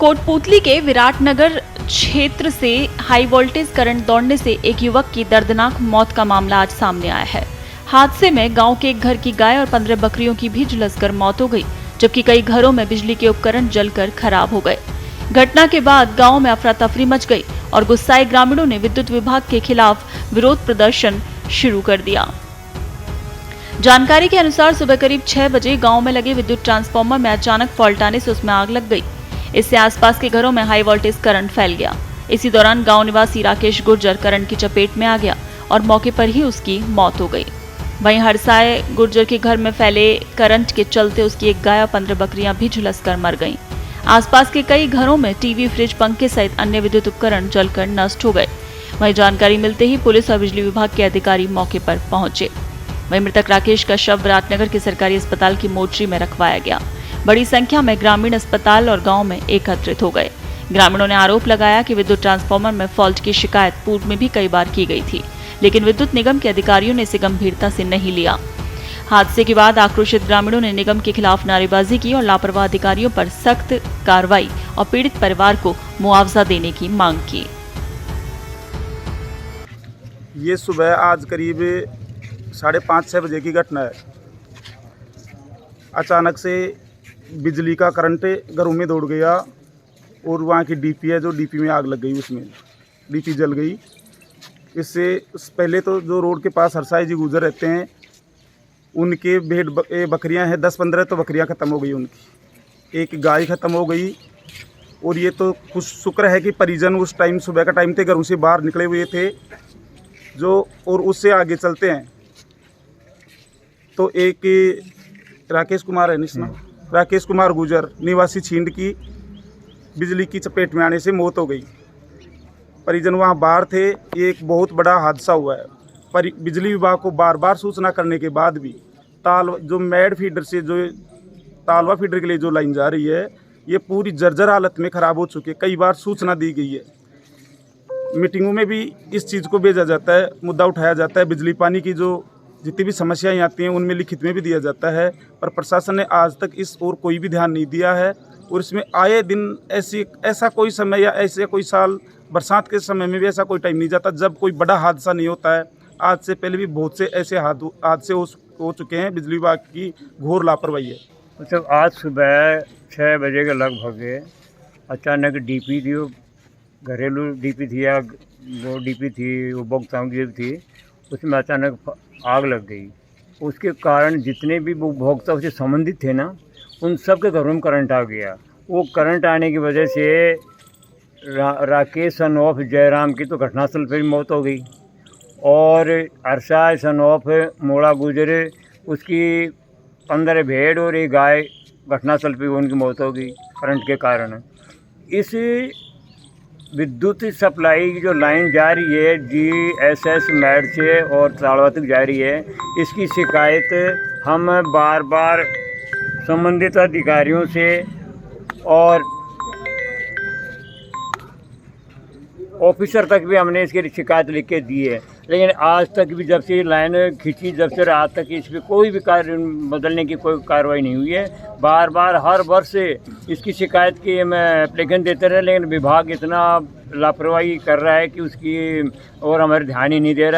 कोटपूतली के विराटनगर क्षेत्र से हाई वोल्टेज करंट दौड़ने से एक युवक की दर्दनाक मौत का मामला आज सामने आया है। हादसे में गांव के एक घर की गाय और 15 बकरियों की भी झुलसकर मौत हो गई, जबकि कई घरों में बिजली के उपकरण जलकर खराब हो गए। घटना के बाद गांव में अफरा तफरी मच गई और गुस्साए ग्रामीणों ने विद्युत विभाग के खिलाफ विरोध प्रदर्शन शुरू कर दिया। जानकारी के अनुसार सुबह करीब 6 बजे गांव में लगे विद्युत ट्रांसफार्मर में अचानक फॉल्ट आने से उसमें आग लग गई। इससे आसपास के घरों में हाई वोल्टेज करंट फैल गया। इसी दौरान गांव निवासी राकेश गुर्जर करंट की चपेट में आ गया और मौके पर ही उसकी मौत हो गई। वहीं हरसाए गुर्जर के घर में फैले करंट के चलते उसकी एक गाय और 15 बकरियां भी झुलसकर मर गईं। आसपास के कई घरों में टीवी, फ्रिज, पंखे सहित अन्य विद्युत उपकरण जलकर नष्ट हो गए। वहीं जानकारी मिलते ही पुलिस और बिजली विभाग के अधिकारी मौके पर पहुंचे। वहीं मृतक राकेश का शव विराटनगर के सरकारी अस्पताल की मोर्चरी में रखवाया गया। बड़ी संख्या में ग्रामीण अस्पताल और गांव में एकत्रित हो गए। ग्रामीणों ने आरोप लगाया कि विद्युत ट्रांसफार्मर में फॉल्ट की शिकायत पूर्व में भी कई बार की गई थी, लेकिन विद्युत निगम के अधिकारियों ने इसे गंभीरता से नहीं लिया। हादसे के बाद आक्रोशित ग्रामीणों ने निगम के खिलाफ नारेबाजी की और लापरवाह अधिकारियों पर सख्त कार्रवाई और पीड़ित परिवार को मुआवजा देने की मांग की। ये सुबह आज करीब 5:30-6 बजे की घटना है। अचानक से बिजली का करंट घरों में दौड़ गया और वहाँ की डीपी है, जो डीपी में आग लग गई, उसमें डीपी जल गई। इससे पहले तो जो रोड के पास हरसाई जी गुजर रहते हैं, उनके भेड़ बकरियां हैं, 10-15 तो बकरियां ख़त्म हो गई उनकी, एक गाय ख़त्म हो गई। और ये तो कुछ शुक्र है कि परिजन उस टाइम, सुबह का टाइम थे, घरों से बाहर निकले हुए थे जो। और उससे आगे चलते हैं तो एक राकेश कुमार है निस्ना, राकेश कुमार गुजर निवासी छींड की बिजली की चपेट में आने से मौत हो गई। परिजन वहां बाहर थे। ये एक बहुत बड़ा हादसा हुआ है। पर बिजली विभाग को बार बार सूचना करने के बाद भी जो मैड फीडर से जो तालवा फीडर के लिए जो लाइन जा रही है, ये पूरी जर्जर हालत में ख़राब हो चुकी है। कई बार सूचना दी गई है, मीटिंगों में भी इस चीज़ को भेजा जाता है, मुद्दा उठाया जाता है। बिजली पानी की जो जितनी भी समस्याएं आती हैं उनमें लिखित में भी दिया जाता है, पर प्रशासन ने आज तक इस ओर कोई भी ध्यान नहीं दिया है। और इसमें आए दिन ऐसा कोई समय या ऐसे कोई साल, बरसात के समय में भी ऐसा कोई टाइम नहीं जाता जब कोई बड़ा हादसा नहीं होता है। आज से पहले भी बहुत से ऐसे हादसे हो चुके हैं। बिजली विभाग की घोर लापरवाही है। मतलब आज सुबह 6 बजे के लगभग अचानक डीपी थी, वो घरेलू डीपी थी या वो डीपी थी, वो उपभोक्ताओं की थी, उसमें अचानक आग लग गई। उसके कारण जितने भी उपभोक्ता से संबंधित थे ना, उन सब के घरों में करंट आ गया। वो करंट आने की वजह से राकेश सन ऑफ जयराम की तो घटनास्थल पर ही मौत हो गई, और अरसाय सन ऑफ मोड़ा गुजरे, उसकी 15 भेड़ और एक गाय घटनास्थल पर उनकी मौत हो गई करंट के कारण। इस विद्युत सप्लाई की जो लाइन जा रही है GSS मैड से और तालवा तक जा रही है, इसकी शिकायत हम बार बार संबंधित अधिकारियों से और ऑफिसर तक भी हमने इसकी शिकायत लिख के दी है, लेकिन आज तक भी जब से लाइन खींची, जब से आज तक इस पर कोई भी कार्य बदलने की कोई कार्रवाई नहीं हुई है। बार बार हर वर्ष इसकी शिकायत की हम एप्लीकेशन देते रहे, लेकिन विभाग इतना लापरवाही कर रहा है कि उसकी और हमारे ध्यान ही नहीं दे रहा।